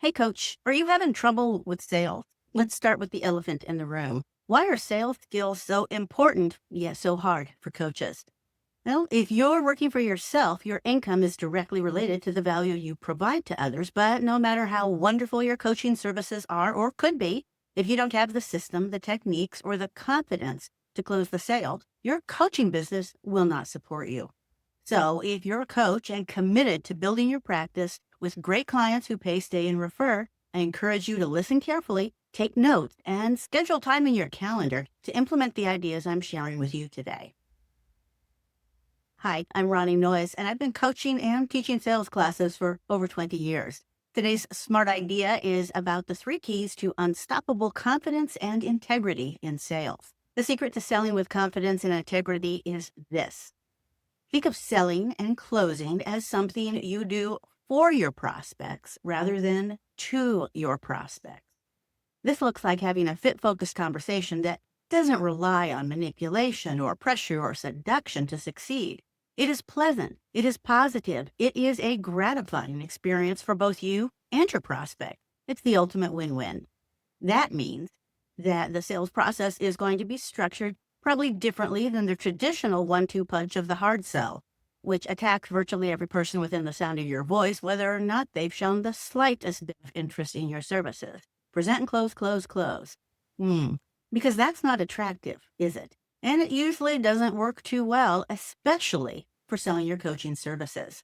Hey, coach, are you having trouble with sales? Let's start with the elephant in the room. Why are sales skills so important, yet so hard for coaches? Well, if you're working for yourself, your income is directly related to the value you provide to others. But no matter how wonderful your coaching services are or could be, if you don't have the system, the techniques, or the confidence to close the sale, your coaching business will not support you. So, if you're a coach and committed to building your practice with great clients who pay, stay, and refer, I encourage you to listen carefully, take notes, and schedule time in your calendar to implement the ideas I'm sharing with you today. Hi, I'm Ronnie Noyes, and I've been coaching and teaching sales classes for over 20 years. Today's smart idea is about the three keys to unstoppable confidence and integrity in sales. The secret to selling with confidence and integrity is this. Think of selling and closing as something you do for your prospects rather than to your prospects. This looks like having a fit focused conversation that doesn't rely on manipulation or pressure or seduction to succeed. It is pleasant, it is positive, it is a gratifying experience for both you and your prospect. It's the ultimate win win. That means that the sales process is going to be structured probably differently than the traditional 1-2 punch of the hard sell, which attacks virtually every person within the sound of your voice, whether or not they've shown the slightest bit of interest in your services. Present and close, close, close. Because that's not attractive, is it? And it usually doesn't work too well, especially for selling your coaching services.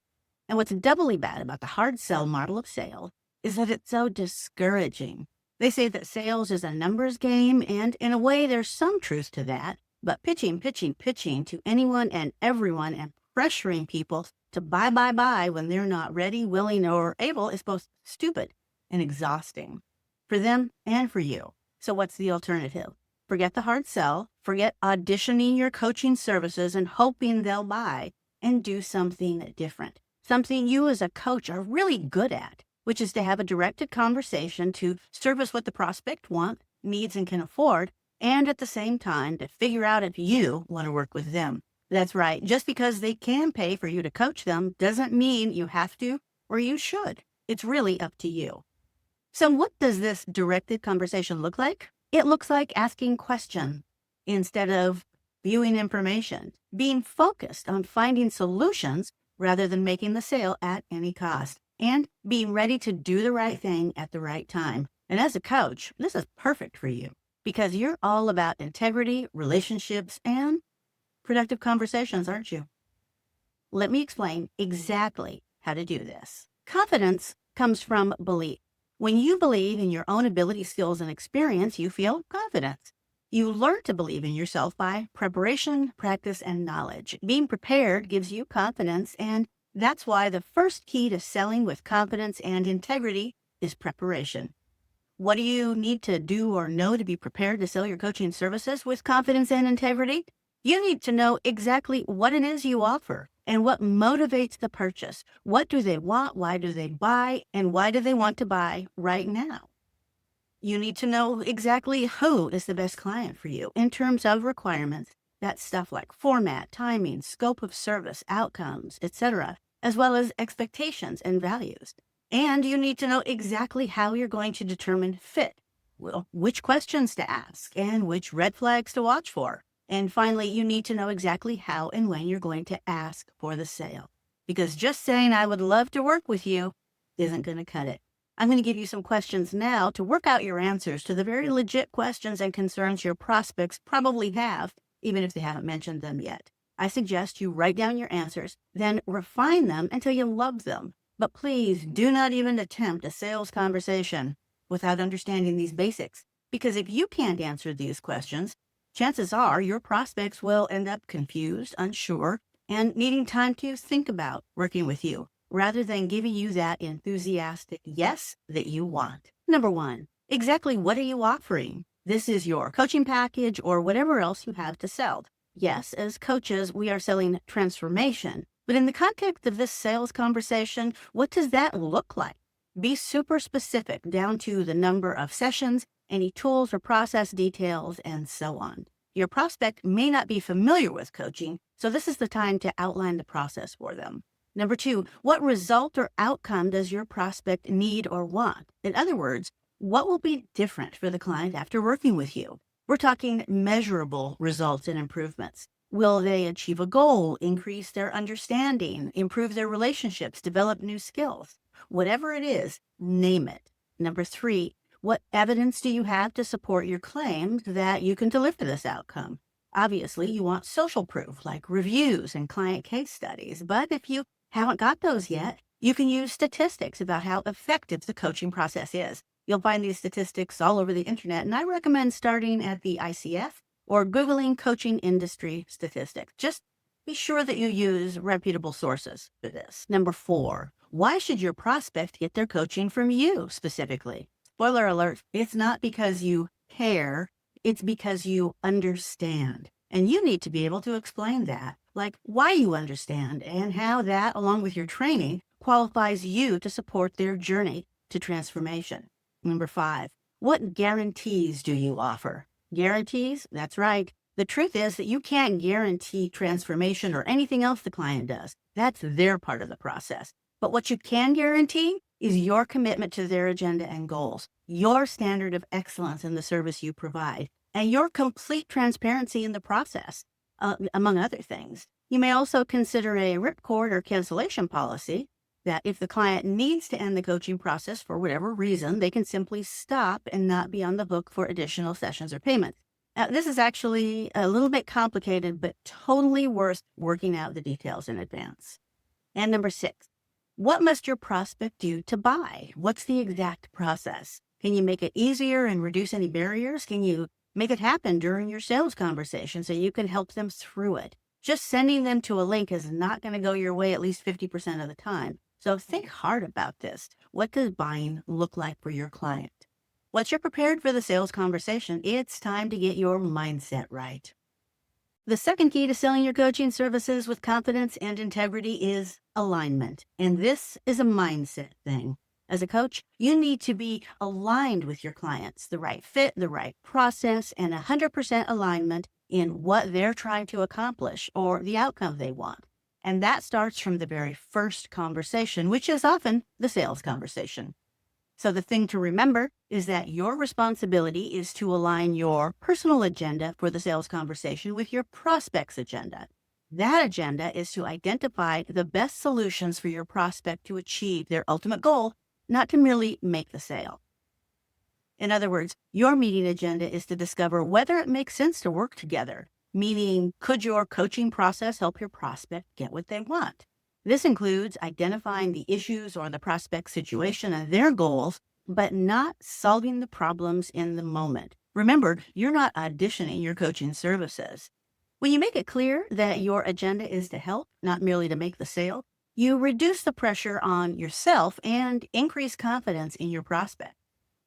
And what's doubly bad about the hard sell model of sales is that it's so discouraging. They say that sales is a numbers game, and in a way, there's some truth to that. But pitching to anyone and everyone and pressuring people to buy when they're not ready, willing, or able is both stupid and exhausting for them and for you. So what's the alternative? Forget the hard sell, forget auditioning your coaching services and hoping they'll buy, and do something different. Something you as a coach are really good at, which is to have a directed conversation to service what the prospect wants, needs, and can afford, and at the same time to figure out if you want to work with them. That's right. Just because they can pay for you to coach them doesn't mean you have to or you should. It's really up to you. So what does this directed conversation look like? It looks like asking questions instead of viewing information, being focused on finding solutions rather than making the sale at any cost, and being ready to do the right thing at the right time. And as a coach, this is perfect for you because you're all about integrity, relationships, and productive conversations, aren't you? Let me explain exactly how to do this. Confidence comes from belief. When you believe in your own ability, skills, and experience, you feel confidence. You learn to believe in yourself by preparation, practice, and knowledge. Being prepared gives you confidence, and that's why the first key to selling with confidence and integrity is preparation. What do you need to do or know to be prepared to sell your coaching services with confidence and integrity? You need to know exactly what it is you offer and what motivates the purchase. What do they want? Why do they buy? And why do they want to buy right now? You need to know exactly who is the best client for you in terms of requirements. That's stuff like format, timing, scope of service, outcomes, etc., as well as expectations and values. And you need to know exactly how you're going to determine fit. Well, which questions to ask and which red flags to watch for. And finally, you need to know exactly how and when you're going to ask for the sale. Because just saying, I would love to work with you, isn't going to cut it. I'm going to give you some questions now to work out your answers to the very legit questions and concerns your prospects probably have, even if they haven't mentioned them yet. I suggest you write down your answers, then refine them until you love them. But please do not even attempt a sales conversation without understanding these basics. Because if you can't answer these questions, chances are your prospects will end up confused, unsure, and needing time to think about working with you, rather than giving you that enthusiastic yes that you want. Number one, exactly what are you offering? This is your coaching package or whatever else you have to sell. Yes, as coaches, we are selling transformation. But in the context of this sales conversation, what does that look like? Be super specific down to the number of sessions, any tools or process details, and so on. Your prospect may not be familiar with coaching, so this is the time to outline the process for them. Number two, what result or outcome does your prospect need or want? In other words, what will be different for the client after working with you? We're talking measurable results and improvements. Will they achieve a goal, increase their understanding, improve their relationships, develop new skills? Whatever it is, name it. Number three, what evidence do you have to support your claims that you can deliver this outcome? Obviously, you want social proof like reviews and client case studies, but if you haven't got those yet, you can use statistics about how effective the coaching process is. You'll find these statistics all over the internet, and I recommend starting at the ICF or Googling coaching industry statistics. Just be sure that you use reputable sources for this. Number four, why should your prospect get their coaching from you specifically? Spoiler alert, it's not because you care, it's because you understand. And you need to be able to explain that, like why you understand and how that, along with your training, qualifies you to support their journey to transformation. Number five, what guarantees do you offer? Guarantees? That's right. The truth is that you can't guarantee transformation or anything else the client does. That's their part of the process. But what you can guarantee is your commitment to their agenda and goals, your standard of excellence in the service you provide, and your complete transparency in the process, among other things. You may also consider a ripcord or cancellation policy that if the client needs to end the coaching process for whatever reason, they can simply stop and not be on the hook for additional sessions or payments. This is actually a little bit complicated, but totally worth working out the details in advance. And number six, what must your prospect do to buy? What's the exact process? Can you make it easier and reduce any barriers? Can you make it happen during your sales conversation so you can help them through it? Just sending them to a link is not going to go your way at least 50% of the time. So think hard about this. What does buying look like for your client? Once you're prepared for the sales conversation, it's time to get your mindset right. The second key to selling your coaching services with confidence and integrity is alignment. And this is a mindset thing. As a coach, you need to be aligned with your clients, the right fit, the right process, and 100% alignment in what they're trying to accomplish or the outcome they want. And that starts from the very first conversation, which is often the sales conversation. So the thing to remember is that your responsibility is to align your personal agenda for the sales conversation with your prospect's agenda. That agenda is to identify the best solutions for your prospect to achieve their ultimate goal, not to merely make the sale. In other words, your meeting agenda is to discover whether it makes sense to work together, meaning could your coaching process help your prospect get what they want? This includes identifying the issues or the prospect situation and their goals, but not solving the problems in the moment. Remember, you're not auditioning your coaching services. When you make it clear that your agenda is to help, not merely to make the sale, you reduce the pressure on yourself and increase confidence in your prospect.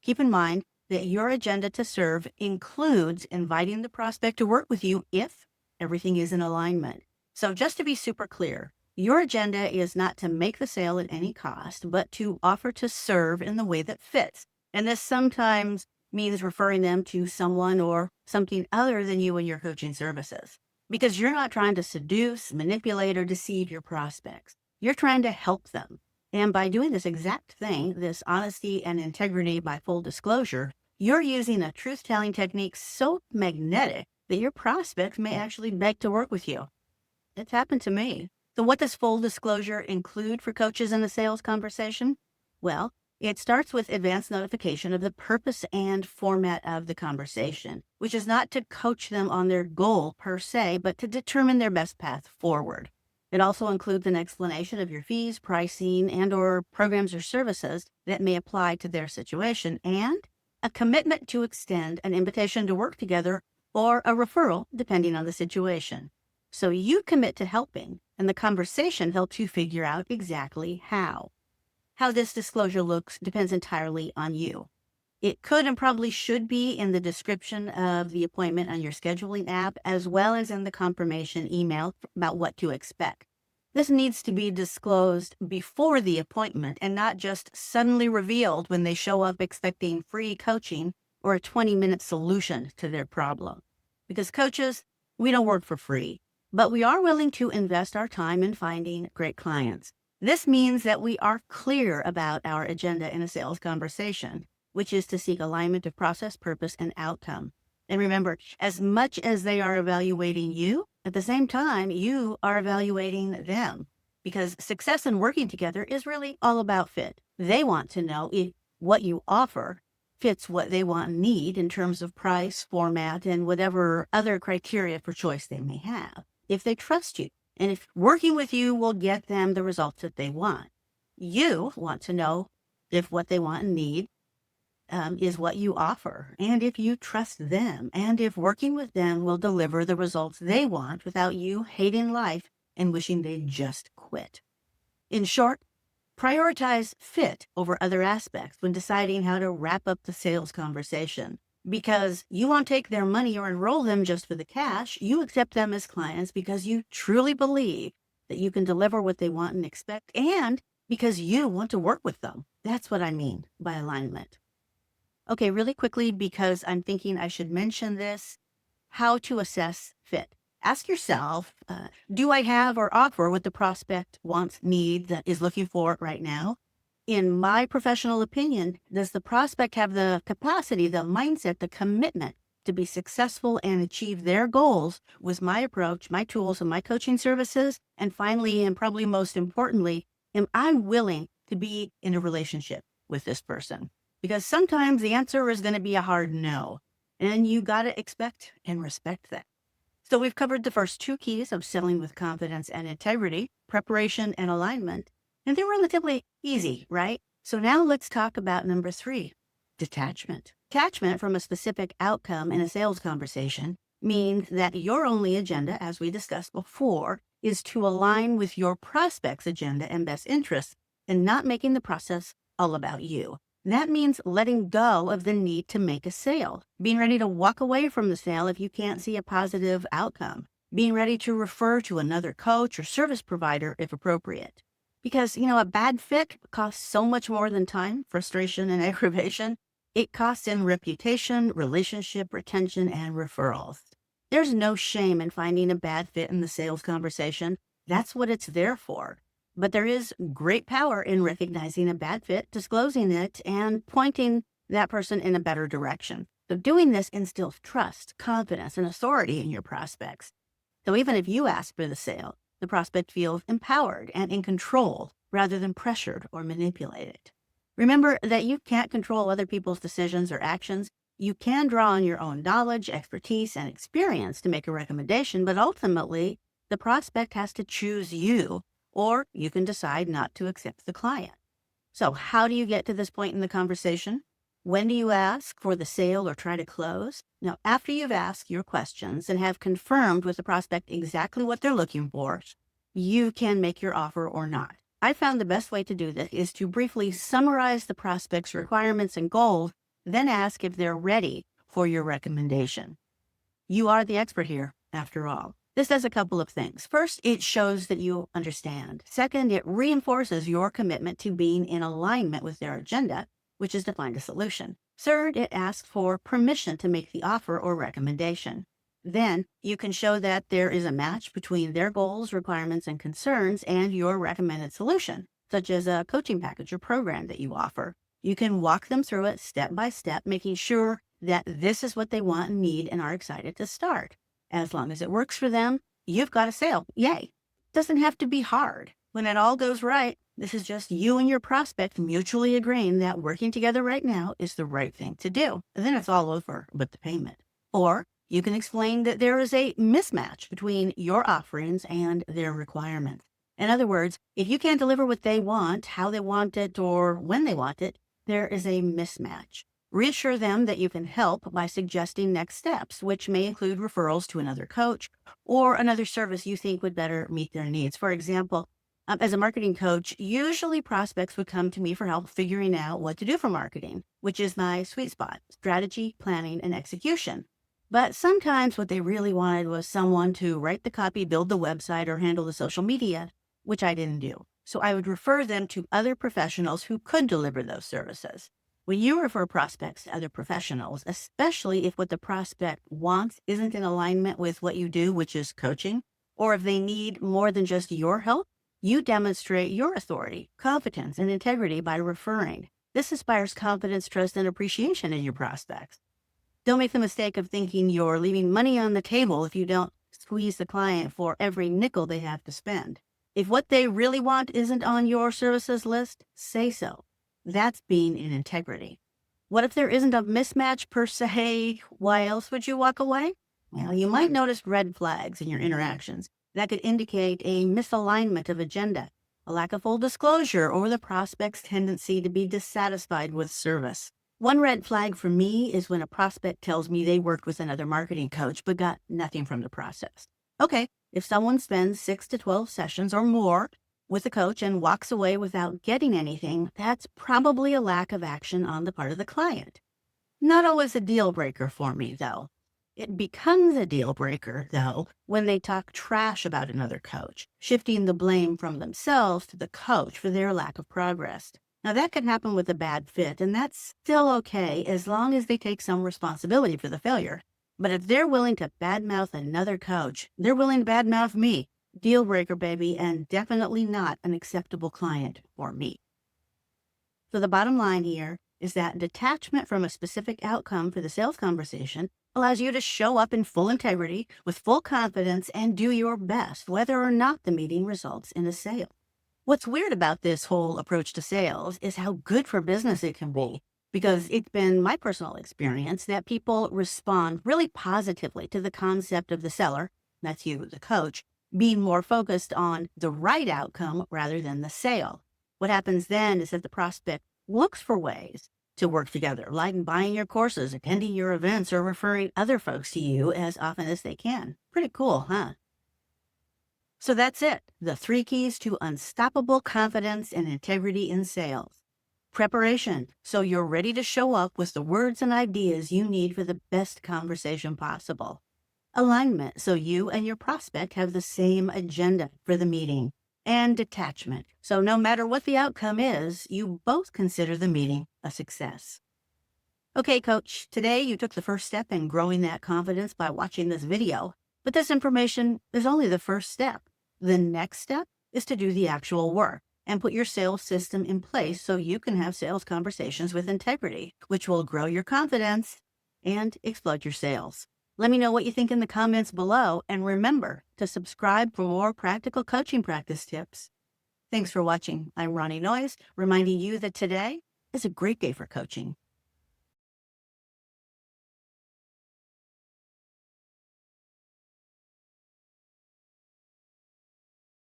Keep in mind that your agenda to serve includes inviting the prospect to work with you if everything is in alignment. So just to be super clear, your agenda is not to make the sale at any cost, but to offer to serve in the way that fits. And this sometimes means referring them to someone or something other than you and your coaching services. Because you're not trying to seduce, manipulate, or deceive your prospects. You're trying to help them. And by doing this exact thing, this honesty and integrity by full disclosure, you're using a truth-telling technique so magnetic that your prospects may actually beg to work with you. It's happened to me. So what does full disclosure include for coaches in the sales conversation? Well, it starts with advance notification of the purpose and format of the conversation, which is not to coach them on their goal per se, but to determine their best path forward. It also includes an explanation of your fees, pricing, and or programs or services that may apply to their situation, and a commitment to extend an invitation to work together or a referral, depending on the situation. So you commit to helping, and the conversation helps you figure out exactly how. How this disclosure looks depends entirely on you. It could and probably should be in the description of the appointment on your scheduling app, as well as in the confirmation email about what to expect. This needs to be disclosed before the appointment and not just suddenly revealed when they show up expecting free coaching or a 20-minute solution to their problem. Because coaches, we don't work for free, but we are willing to invest our time in finding great clients. This means that we are clear about our agenda in a sales conversation, which is to seek alignment of process, purpose, and outcome. And remember, as much as they are evaluating you, at the same time, you are evaluating them, because success in working together is really all about fit. They want to know if what you offer fits what they want and need in terms of price, format, and whatever other criteria for choice they may have. If they trust you, and if working with you will get them the results that they want. You want to know if what they want and need is what you offer, and if you trust them, and if working with them will deliver the results they want without you hating life and wishing they'd just quit. In short, prioritize fit over other aspects when deciding how to wrap up the sales conversation. Because you won't take their money or enroll them just for the cash. You accept them as clients because you truly believe that you can deliver what they want and expect, and because you want to work with them. That's what I mean by alignment. Okay, really quickly, because I'm thinking I should mention this, how to assess fit. Ask yourself, do I have or offer what the prospect wants, needs, that is looking for right now? In my professional opinion, does the prospect have the capacity, the mindset, the commitment to be successful and achieve their goals with my approach, my tools, and my coaching services? And finally, and probably most importantly, am I willing to be in a relationship with this person? Because sometimes the answer is going to be a hard no, and you got to expect and respect that. So we've covered the first two keys of selling with confidence and integrity, preparation and alignment, and they're relatively easy, right? So now let's talk about number 3, detachment. Detachment from a specific outcome in a sales conversation means that your only agenda, as we discussed before, is to align with your prospect's agenda and best interests, and not making the process all about you. That means letting go of the need to make a sale, being ready to walk away from the sale if you can't see a positive outcome, being ready to refer to another coach or service provider if appropriate. Because, a bad fit costs so much more than time, frustration, and aggravation. It costs in reputation, relationship, retention, and referrals. There's no shame in finding a bad fit in the sales conversation. That's what it's there for. But there is great power in recognizing a bad fit, disclosing it, and pointing that person in a better direction. So doing this instills trust, confidence, and authority in your prospects. So even if you ask for the sale, the prospect feels empowered and in control rather than pressured or manipulated. Remember that you can't control other people's decisions or actions. You can draw on your own knowledge, expertise, and experience to make a recommendation, but ultimately, the prospect has to choose you, or you can decide not to accept the client. So how do you get to this point in the conversation? When do you ask for the sale or try to close? Now, after you've asked your questions and have confirmed with the prospect exactly what they're looking for, you can make your offer or not. I found the best way to do this is to briefly summarize the prospect's requirements and goals, then ask if they're ready for your recommendation. You are the expert here, after all. This does a couple of things. First, it shows that you understand. Second, it reinforces your commitment to being in alignment with their agenda, which is to find a solution. Third, it asks for permission to make the offer or recommendation. Then you can show that there is a match between their goals, requirements, and concerns and your recommended solution, such as a coaching package or program that you offer. You can walk them through it step by step, making sure that this is what they want and need and are excited to start. As long as it works for them, you've got a sale. Yay. Doesn't have to be hard. When it all goes right, this is just you and your prospect mutually agreeing that working together right now is the right thing to do. And then it's all over with the payment. Or you can explain that there is a mismatch between your offerings and their requirements. In other words, if you can't deliver what they want, how they want it, or when they want it, there is a mismatch. Reassure them that you can help by suggesting next steps, which may include referrals to another coach or another service you think would better meet their needs. For example, as a marketing coach, usually prospects would come to me for help figuring out what to do for marketing, which is my sweet spot: strategy, planning, and execution. But sometimes what they really wanted was someone to write the copy, build the website, or handle the social media, which I didn't do. So I would refer them to other professionals who could deliver those services. When you refer prospects to other professionals, especially if what the prospect wants isn't in alignment with what you do, which is coaching, or if they need more than just your help, You demonstrate your authority, competence, and integrity by referring. This inspires confidence, trust, and appreciation in your prospects. Don't make the mistake of thinking you're leaving money on the table if you don't squeeze the client for every nickel they have to spend. If what they really want isn't on your services list, say so. That's being in integrity. What if there isn't a mismatch per se? Why else would you walk away? Well, you might notice red flags in your interactions that could indicate a misalignment of agenda, a lack of full disclosure, or the prospect's tendency to be dissatisfied with service. One red flag for me is when a prospect tells me they worked with another marketing coach but got nothing from the process. Okay, if someone spends 6 to 12 sessions or more with a coach and walks away without getting anything, that's probably a lack of action on the part of the client. Not always a deal breaker for me, though. It becomes a deal breaker, though, when they talk trash about another coach, shifting the blame from themselves to the coach for their lack of progress. Now, that can happen with a bad fit, and that's still okay as long as they take some responsibility for the failure. But if they're willing to badmouth another coach, they're willing to badmouth me. Deal breaker, baby, and definitely not an acceptable client for me. So the bottom line here is that detachment from a specific outcome for the sales conversation allows you to show up in full integrity with full confidence and do your best, whether or not the meeting results in a sale. What's weird about this whole approach to sales is how good for business it can be, because it's been my personal experience that people respond really positively to the concept of the seller, that's you, the coach, being more focused on the right outcome rather than the sale. What happens then is that the prospect looks for ways to work together, like buying your courses, attending your events, or referring other folks to you as often as they can. Pretty cool, huh? So that's it. The 3 keys to unstoppable confidence and integrity in sales. Preparation, so you're ready to show up with the words and ideas you need for the best conversation possible. Alignment, so you and your prospect have the same agenda for the meeting. And detachment, so no matter what the outcome is, you both consider the meeting a success. Okay, coach, today you took the first step in growing that confidence by watching this video, but this information is only the first step. The next step is to do the actual work and put your sales system in place so you can have sales conversations with integrity, which will grow your confidence and explode your sales. Let me know what you think in the comments below, and remember to subscribe for more practical coaching practice tips. Thanks for watching. I'm Ronnie Noyes, reminding you that today is a great day for coaching.